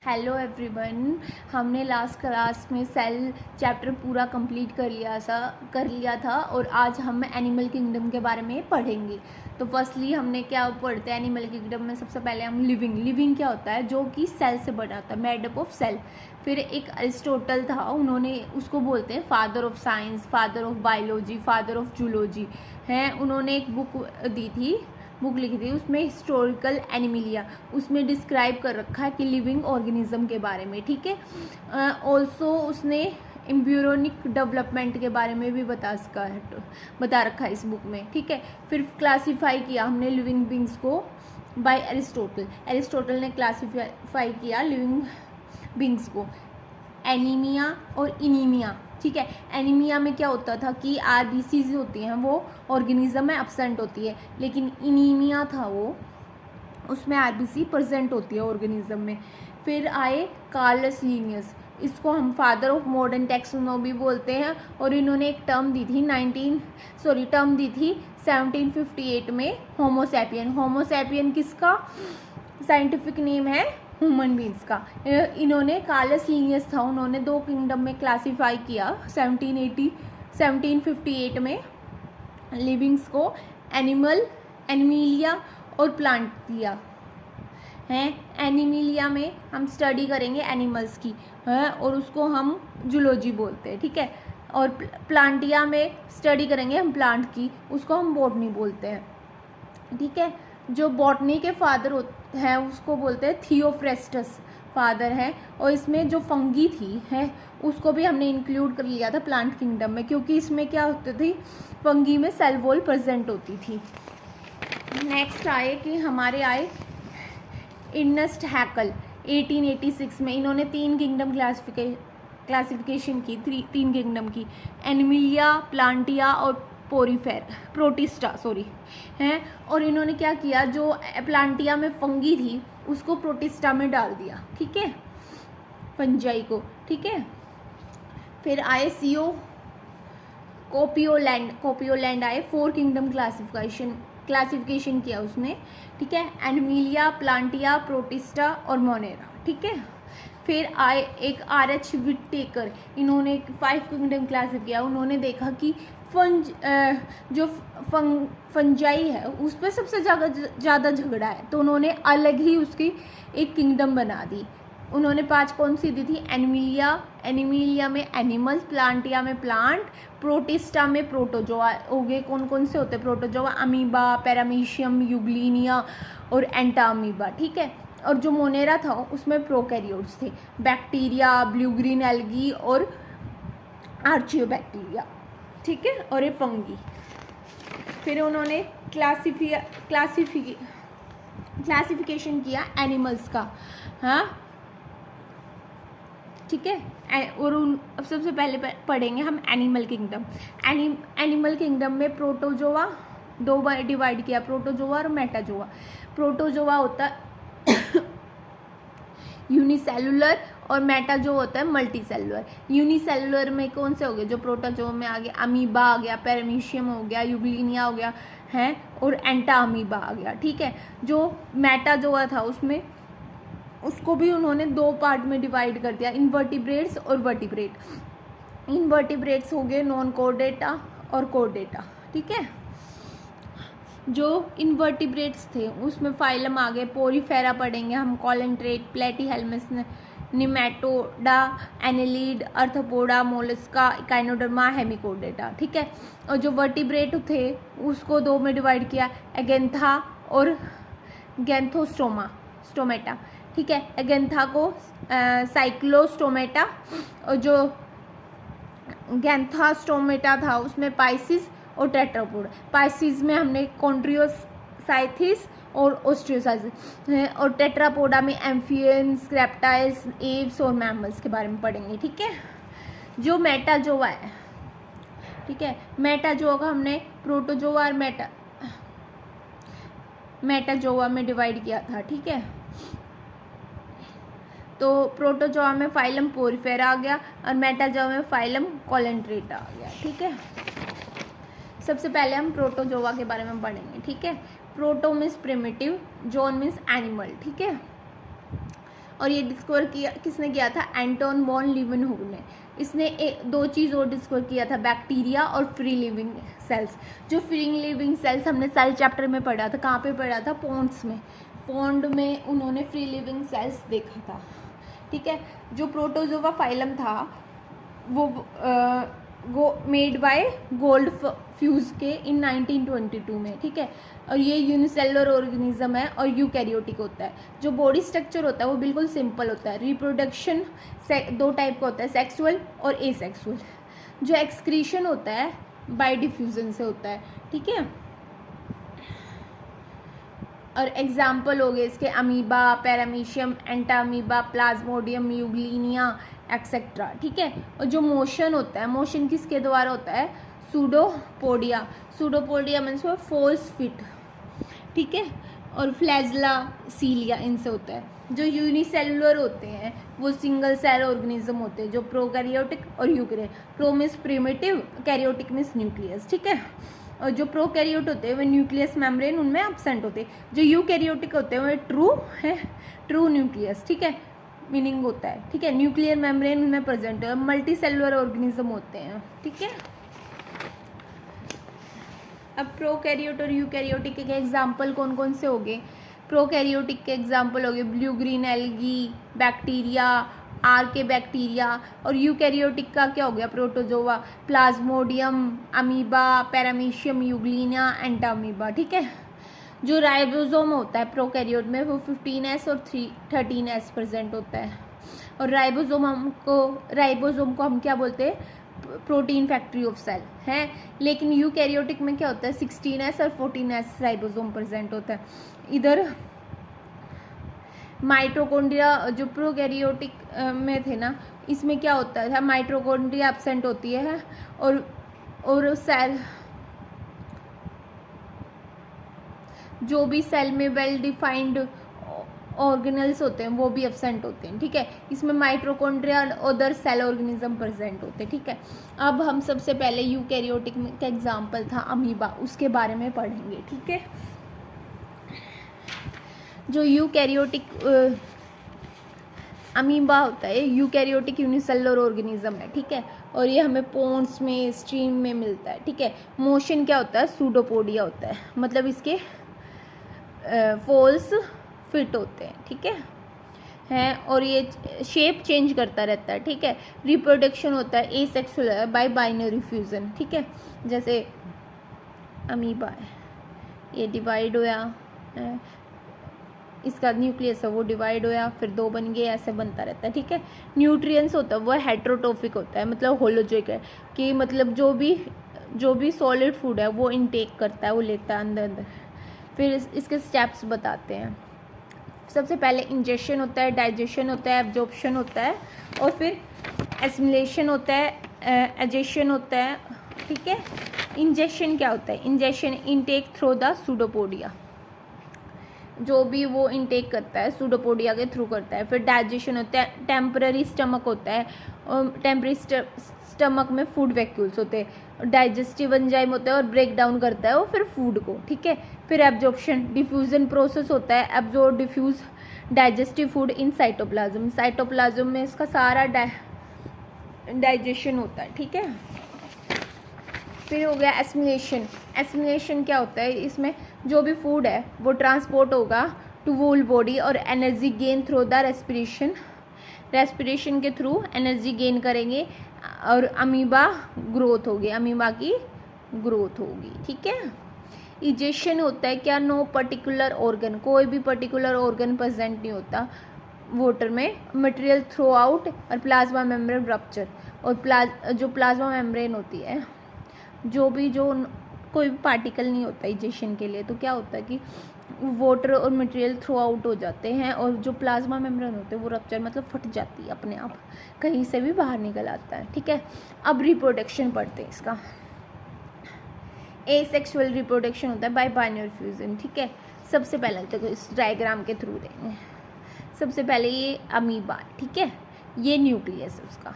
Hello everyone, हमने last class में cell chapter पूरा कंप्लीट कर लिया था और आज हम एनिमल किंगडम के बारे में पढ़ेंगे। तो फर्स्टली हमने क्या पढ़ते हैं एनिमल किंगडम में। सबसे पहले हम लिविंग क्या होता है, जो कि सेल से बना होता है, मेड अप ऑफ सेल। फिर एक अरिस्टोटल था, उन्होंने उसको बोलते हैं father of science, father of biology, father of zoology हैं। उन्होंने एक बुक लिखी थी, उसमें हिस्टोरिकल एनिमिलिया, उसमें डिस्क्राइब कर रखा है कि लिविंग ऑर्गेनिज्म के बारे में। ठीक है, ऑल्सो उसने एम्ब्रियोनिक डेवलपमेंट के बारे में भी बता रखा है इस बुक में। ठीक है, फिर क्लासीफाई किया हमने लिविंग बींग्स को बाय एरिस्टोटल ने क्लासीफाई किया लिविंग बींग्स को एनीमिया और इनीमिया। ठीक है, एनीमिया में क्या होता था कि आरबीसीज होती हैं वो ऑर्गेनिज्म में एब्सेंट होती है, लेकिन इनीमिया था वो उसमें आरबीसी प्रेजेंट होती है ऑर्गेनिज्म में। फिर आए कार्लस लिनियस, इसको हम फादर ऑफ मॉडर्न टैक्सोनॉमी बोलते हैं, और इन्होंने एक टर्म दी थी 1758 में होमोसैपियन किसका साइंटिफिक नेम है, ह्यूमन बींग्स का। इन्होंने कार्लस लिनियस था, उन्होंने दो किंगडम में क्लासीफाई किया 1758 में लिविंग्स को, एनिमिलिया और प्लांट दिया है। एनिमिलिया में हम स्टडी करेंगे एनिमल्स की है और उसको हम जूलॉजी बोलते हैं। ठीक है, और प्लांटिया में स्टडी करेंगे हम प्लांट की, उसको हम बॉटनी बोलते हैं। ठीक है, जो बॉटनी के फादर हैं उसको बोलते हैं थियोफ्रेस्टस फादर है, और इसमें जो फंगी थी है उसको भी हमने इंक्लूड कर लिया था प्लांट किंगडम में, क्योंकि इसमें क्या होती थी, फंगी में सेल वॉल प्रेजेंट होती थी। नेक्स्ट हमारे आए इर्नेस्ट हैकल 1886 में। इन्होंने तीन किंगडम क्लासिफिकेशन की, तीन किंगडम की, एनिमिलिया, प्लांटिया और प्रोटिस्टा हैं। और इन्होंने क्या किया, जो प्लांटिया में फंगी थी उसको प्रोटिस्टा में डाल दिया। ठीक है, फंजाई को। ठीक है, फिर आए कोपियोलैंड आए, 4 किंगडम क्लासिफिकेशन किया उसने। ठीक है, एनिमिलिया, प्लांटिया, प्रोटिस्टा और मोनेरा। ठीक है, फिर आए एक RH विटेकर, इन्होंने 5 किंगडम क्लासिफाई किया। उन्होंने देखा कि फंजाई है उस पर सबसे ज़्यादा झगड़ा है, तो उन्होंने अलग ही उसकी एक किंगडम बना दी। उन्होंने 5 कौन सी दी थी, एनिमिलिया में एनिमल्स, प्लांटिया में प्लांट, प्रोटिस्टा में प्रोटोजोआ हो गए। कौन कौन से होते हैं प्रोटोजोआ, अमीबा, पैरामीशियम, यूग्लिनिया और एंटामीबा। ठीक है, और जो मोनेरा था उसमें प्रोकैरियोट्स थे, बैक्टीरिया, ब्लू ग्रीन एल्गी और आर्चियोबैक्टीरिया। ठीक है, और ये फंगी। फिर उन्होंने क्लासिफिकेशन किया एनिमल्स का। हाँ, ठीक है, और अब सबसे पहले पढ़ेंगे हम एनिमल किंगडम। एनिमल किंगडम में प्रोटोजोआ 2 बार डिवाइड किया, प्रोटोजोआ और मेटाजोआ। प्रोटोजोआ होता है यूनिसेलुलर और मेटा जो होता है मल्टी सेलुलर। यूनिसेलुलर में कौन से हो गए, जो प्रोटोजोआ में आ गया, अमीबा आ गया, पैरामीशियम हो गया, यूग्लिनिया हो गया है, और एंटा अमीबा आ गया। ठीक है, जो मेटा जो था उसमें उसको भी उन्होंने 2 पार्ट में डिवाइड कर दिया, इनवर्टिब्रेट्स और वर्टिब्रेट। इनवर्टिब्रेट्स हो गए नॉन कोर्डेटा और कोर्डेटा। ठीक है, जो इनवर्टिब्रेट्स थे उसमें फाइलम आ गए, पोरीफेरा पढ़ेंगे हम, coelenterate, platyhelminthes, nematoda, annelid, arthropoda, mollusca, echinodermata, hemichordata. ठीक है, और जो वर्टिब्रेट थे उसको 2 में डिवाइड किया, एगेंथा और गैंथोस्टोमेटा। ठीक है, एगेंथा को साइक्लोस्टोमेटा, और जो गैंथास्टोमेटा था उसमें पाइसिस और टेट्रापोड। पाइसिस में हमने कॉन्ट्रियोसाइथिस और ओस्ट्रियोसाइथिस, और टेट्रापोडा में एम्फियंस, रेप्टाइल्स, एव्स और मैमल्स के बारे में पढ़ेंगे। ठीक है, जो मेटाजोआ है, ठीक है, मेटाजोआ का हमने प्रोटोजोआ और मेटाजोआ में डिवाइड किया था। ठीक है, तो प्रोटोजोआ में फाइलम पोरीफेरा आ गया और मेटाजोआ में फाइलम कॉलेंट्रेटा आ गया। ठीक है, सबसे पहले हम प्रोटोजोआ के बारे में पढ़ेंगे। ठीक है, proto means primitive, zone means animal. ठीक है, और ये डिस्कवर किया किसने किया था? एंटोन वॉन लीवेनहॉग ने। इसने दो चीज़ और डिस्कवर किया था, बैक्टीरिया और फ्री लिविंग सेल्स। जो फ्री लिविंग सेल्स हमने सेल चैप्टर में पढ़ा था, कहाँ पे पढ़ा था? पॉन्ड्स में। पॉन्ड में उन्होंने फ्री लिविंग सेल्स देखा था, ठीक है। जो प्रोटोजोवा फाइलम था वो मेड बाय गोल्ड फ्यूज के इन 1922 में, ठीक है। और ये यूनिसेलुलर ऑर्गेनिज्म है और यूकैरियोटिक होता है। जो बॉडी स्ट्रक्चर होता है वो बिल्कुल सिंपल होता है। रिप्रोडक्शन दो टाइप का होता है, सेक्सुअल और एसेक्सुअल। जो एक्सक्रीशन होता है बाय डिफ्यूजन से होता है, ठीक है। और एग्जाम्पल हो गए इसके amoeba, paramecium, entamoeba, plasmodium, euglena etcetera, ठीक है। और जो मोशन होता है, मोशन किसके द्वारा होता है? सूडोपोडिया। सूडोपोडिया मीन्स वो फोल्स फिट, ठीक है। और फ्लैजला, सीलिया, इनसे होता है। जो यूनिसेलुलर होते हैं वो सिंगल सेल ऑर्गेनिज्म होते हैं, जो प्रोकैरियोटिक और eukaryotic. Pro means primitive, karyotic means nucleus, ठीक है। और जो प्रोकैरियोट होते हैं वो न्यूक्लियस मेम्ब्रेन उनमें एब्सेंट होते हैं। जो यूकैरियोटिक होते हैं वो ट्रू न्यूक्लियस, ठीक है, मीनिंग होता है, ठीक है। न्यूक्लियर मेम्ब्रेन उनमें प्रेजेंट है। मल्टी सेलुलर ऑर्गेनिज्म होते हैं, ठीक है। अब प्रोकैरियोट और यूकैरियोटिक के एग्जाम्पल कौन कौन से हो गए? प्रोकैरियोटिक के एग्जाम्पल हो गए blue green algae, bacteria, archaebacteria. और यूकैरियोटिक का क्या हो गया? Protozoa, plasmodium, amoeba, paramecium, euglena, entamoeba, ठीक है। जो राइबोसोम होता है प्रोकैरियोट में वो 15S और 13S प्रेजेंट होता है। और राइबोसोम को हम क्या बोलते हैं? प्रोटीन फैक्ट्री ऑफ सेल है। लेकिन यूकैरियोटिक में क्या होता है? 16S और 14S राइबोसोम प्रेजेंट होता है। इधर माइटोकॉन्ड्रिया जो प्रोकैरियोटिक में थे ना, इसमें क्या होता था? माइटोकॉन्ड्रिया एब्सेंट होती है और सेल, जो भी सेल में वेल डिफाइंड ऑर्गेनल्स होते हैं वो भी एब्सेंट होते हैं, ठीक है। इसमें माइटोकॉन्ड्रिया और अदर सेल ऑर्गेनिज्म प्रेजेंट होते हैं, ठीक है। अब हम सबसे पहले यूकैरियोटिक का एग्जांपल था अमीबा, उसके बारे में पढ़ेंगे, ठीक है। जो यूकैरियोटिक अमीबा होता है यूकैरियोटिक यूनिसेलुलर ऑर्गेनिज्म है, ठीक है। और ये हमें पॉन्ड्स में, स्ट्रीम में मिलता है, ठीक है। मोशन क्या होता है? सूडोपोडिया होता है, मतलब इसके फॉल्स फिट होते हैं, ठीक है। और ये शेप चेंज करता रहता है, ठीक है। रिप्रोडक्शन होता है एसेक्सुअल बाय बाइनरी फ्यूजन, ठीक है। जैसे अमीबा है, ये डिवाइड होया है, इसका न्यूक्लियस है वो डिवाइड होया, फिर दो बन गए, ऐसे बनता रहता है, ठीक है। न्यूट्रिएंट्स होता है वो हेट्रोट्रोफिक होता है, मतलब होलोजोइक है कि मतलब जो भी सॉलिड फूड है वो इनटेक करता है, वो लेता है अंदर। फिर इसके स्टेप्स बताते हैं। सबसे पहले इंजेक्शन होता है, डाइजेशन होता है, एब्जॉर्प्शन होता है, और फिर एसिमिलेशन होता है, एजेशन होता है, ठीक है। इंजेक्शन क्या होता है? Injection intake through the pseudopodia, जो भी वो इनटेक करता है सूडोपोडिया के थ्रू करता है। फिर डाइजेशन होता है, टेम्पररी स्टमक होता है, और टेम्पररी स्टमक में फूड वैक्यूल्स होते हैं, डाइजेस्टिव एंजाइम होता है और ब्रेक डाउन करता है वो फिर फूड को, ठीक है। फिर एब्जॉर्प्शन, डिफ्यूजन प्रोसेस होता है, absorb diffuse digestive food in cytoplasm. Cytoplasm में इसका सारा डाइजेशन होता है, ठीक है। फिर हो गया एसिमिलेशन। एसिमिलेशन क्या होता है? इसमें जो भी फूड है वो ट्रांसपोर्ट होगा टू होल बॉडी और energy gain through the respiration के थ्रू एनर्जी गेन करेंगे और अमीबा ग्रोथ होगी, अमीबा की ग्रोथ होगी, ठीक है। इजेशन होता है क्या? नो पर्टिकुलर ऑर्गन, कोई भी पर्टिकुलर ऑर्गन प्रेजेंट नहीं होता वाटर में, मटेरियल थ्रू आउट और प्लाज्मा मेम्ब्रेन रप्चर। और जो प्लाज्मा मेम्ब्रेन होती है, जो कोई भी पार्टिकल नहीं होता इजेशन के लिए, तो क्या होता है कि वाटर और मटेरियल थ्रू आउट हो जाते हैं और जो प्लाज्मा मेम्ब्रेन होते हैं वो रप्चर मतलब फट जाती है अपने आप, कहीं से भी बाहर निकल आता है, ठीक है। अब रिप्रोडक्शन पढ़ते हैं इसका। एसेक्सुअल रिप्रोडक्शन होता है बाय बाइनरी फ्यूजन, ठीक है। सबसे पहले देखो इस डायग्राम के थ्रू देंगे। सबसे पहले ये अमीबा, ठीक है, ये न्यूक्लियस है उसका,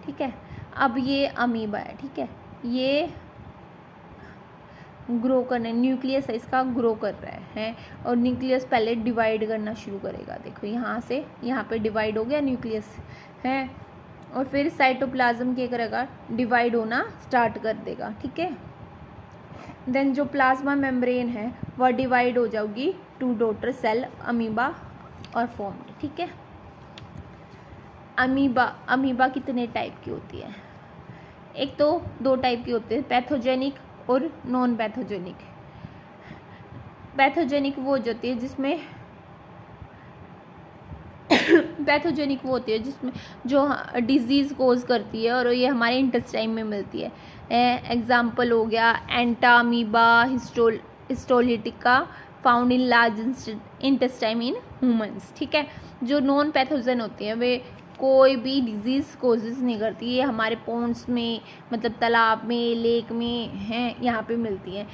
ठीक है। अब ये अमीबा है, ठीक है, ये ग्रो करना, न्यूक्लियस है इसका ग्रो कर रहा है और न्यूक्लियस पहले डिवाइड करना शुरू करेगा। देखो यहाँ से यहाँ पे डिवाइड हो गया न्यूक्लियस है, और फिर साइटोप्लाज्म क्या करेगा, डिवाइड होना स्टार्ट कर देगा। ठीक है, देन जो प्लाज्मा मेम्ब्रेन है वह डिवाइड हो जाएगी टू डॉटर सेल, अमीबा और फॉर्म्ड। ठीक है, अमीबा कितने टाइप की होती है? एक तो 2 टाइप की होती है, पैथोजेनिक और नॉन पैथोजेनिक। पैथोजेनिक वो होती है जिसमें पैथोजेनिक वो होती है जिसमें जो डिजीज़ कोज करती है और ये हमारे इंटेस्टाइन में मिलती है। एग्जाम्पल हो गया Entamoeba histolytica found in large intestine in humans. ठीक है, जो नॉन पैथोजन होती है वे कोई भी डिजीज़ कोजेस नहीं करती, ये हमारे पॉन्ड्स में मतलब तालाब में, लेक में हैं, यहाँ पे मिलती हैं।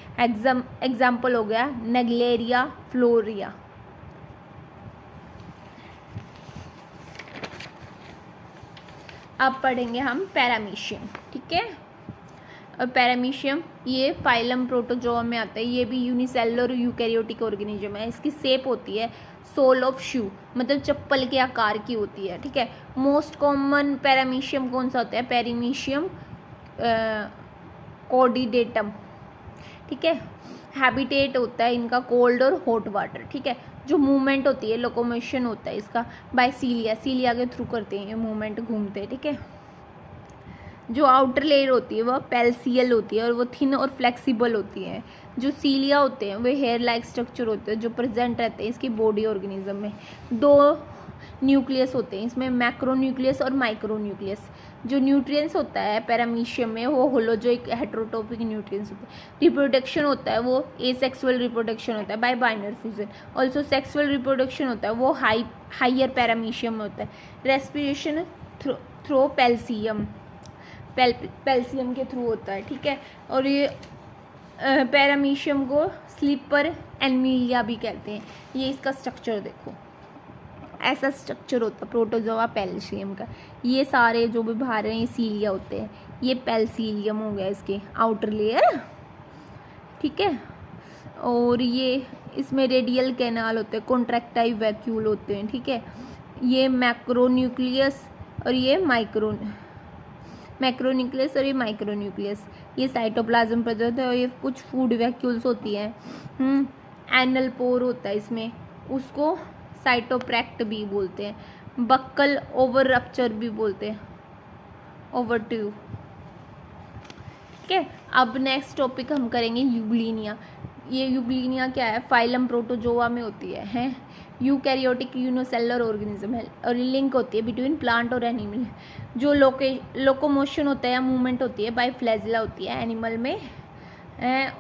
एग्जाम्पल हो गया नेग्लेरिया फ्लोरिया। अब पढ़ेंगे हम पैरामीशियम। ठीक है, और पैरामीशियम ये फाइलम प्रोटोजोआ में आता है, ये भी यूनिसेलुलर यूकैरियोटिक ऑर्गेनिज्म है। इसकी शेप होती है सोल ऑफ शू, मतलब चप्पल के आकार की होती है। ठीक है, मोस्ट कॉमन पैरामीशियम कौन सा होता है? पैरामीशियम कॉर्डिडेटम। ठीक है, हैबिटेट होता है इनका कोल्ड और हॉट वाटर। ठीक है, जो मूवमेंट होती है, लोकोमोशन होता है इसका बाय सीलिया, सीलिया के थ्रू करते हैं ये मूवमेंट, घूमते हैं। ठीक है, जो आउटर लेयर होती है वह पेल्सियल होती है और वो थिन और फ्लेक्सिबल होती है। जो सीलिया होते हैं वे हेयर लाइक स्ट्रक्चर होते हैं जो प्रेजेंट रहते हैं इसकी बॉडी ऑर्गेनिज्म में। 2 न्यूक्लियस होते हैं इसमें, मैक्रो न्यूक्लियस और माइक्रो न्यूक्लियस। जो न्यूट्रिएंट्स होता है पैरामीशियम में वो होलोजोइक हेटेरोटॉपिक न्यूट्रिएंट्स होते हैं। रिप्रोडक्शन होता है वो एसेक्सुअल रिप्रोडक्शन होता है bye binary fusion. Also sexual reproduction होता है वो हाइयर पैरामीशियम में होता है। रेस्पिरेशन थ्रो पेल्सियम, पेल्सियम के थ्रू होता है। ठीक है, और ये पैरामीशियम को स्लीपर एनमीलिया भी कहते हैं। ये इसका स्ट्रक्चर देखो, ऐसा स्ट्रक्चर होता है प्रोटोजोआ पेल्सियम का। ये सारे जो भी बाहर हैं ये सीलिया होते हैं, ये पेल्सिलियम हो गया इसके आउटर लेयर। ठीक है, और ये इसमें रेडियल कैनाल होते हैं, कॉन्ट्रैक्टाइल वैक्यूल होते हैं। ठीक है, ये मैक्रोन्यूक्लियस और ये मैक्रोन्यूक्लियस और ये माइक्रोन्यूक्लियस। ये साइटोप्लाज्म प्रोजेक्ट है और ये कुछ फूड वैक्यूल्स होती हैं। एनल पोर होता है इसमें, उसको साइटोप्रैक्ट भी बोलते हैं। बक्कल ओवर रप्चर भी बोलते हैं, ओवर ट्यूब। ठीक है, अब नेक्स्ट टॉपिक हम करेंगे यूग्लिनिया। ये यूग्लिनिया क्या है? फाइलम प्रोटोजोआ में होती है यूकैरियोटिक यूनिसेलुलर ऑर्गेनिज्म है और लिंक होती है बिटवीन प्लांट और एनिमल। जो लोकोमोशन होता है या मूवमेंट होती है बाय फ्लैजिला होती है एनिमल में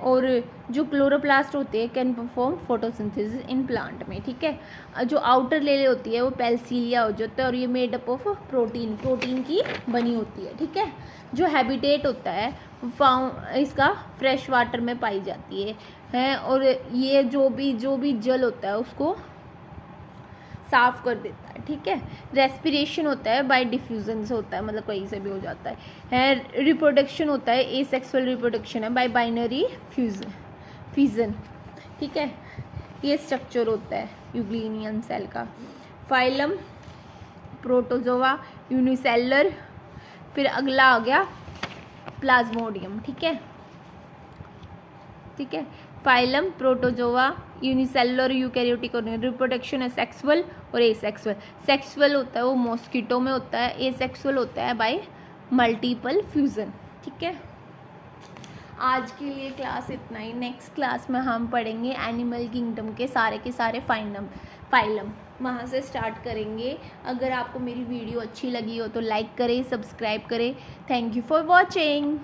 और जो क्लोरोप्लास्ट होते हैं can perform photosynthesis in plant में। ठीक है, जो आउटर लेयर होती है वो पेल्सिलिया हो जाता है और ये मेड अप ऑफ प्रोटीन की बनी होती है। ठीक है, जो हैबिटेट होता है इसका फ्रेश वाटर में पाई जाती है और ये जो भी जल होता है उसको साफ कर देता है। ठीक है, रेस्पिरेशन होता है बाय डिफ्यूजन से होता है, मतलब कहीं से भी हो जाता है। रिप्रोडक्शन होता है एसेक्सुअल रिप्रोडक्शन है बाय बाइनरी फ्यूजन। ठीक है, ये स्ट्रक्चर होता है यूग्लिनियन सेल का। फाइलम प्रोटोजोआ यूनिसेलुलर, फिर अगला आ गया प्लाज्मोडियम। ठीक है, phylum protozoa unicellular eukaryotic organism. Reproduction है सेक्सुअल और एसेक्सुअल। सेक्सुअल होता है वो मॉस्किटो में होता है, एसेक्सुअल होता है बाय मल्टीपल फ्यूजन। ठीक है, आज के लिए क्लास इतना ही। नेक्स्ट क्लास में हम पढ़ेंगे एनिमल किंगडम के सारे फाइलम, वहाँ से स्टार्ट करेंगे। अगर आपको मेरी वीडियो अच्छी लगी हो तो लाइक करें, सब्सक्राइब करें। Thank you for watching.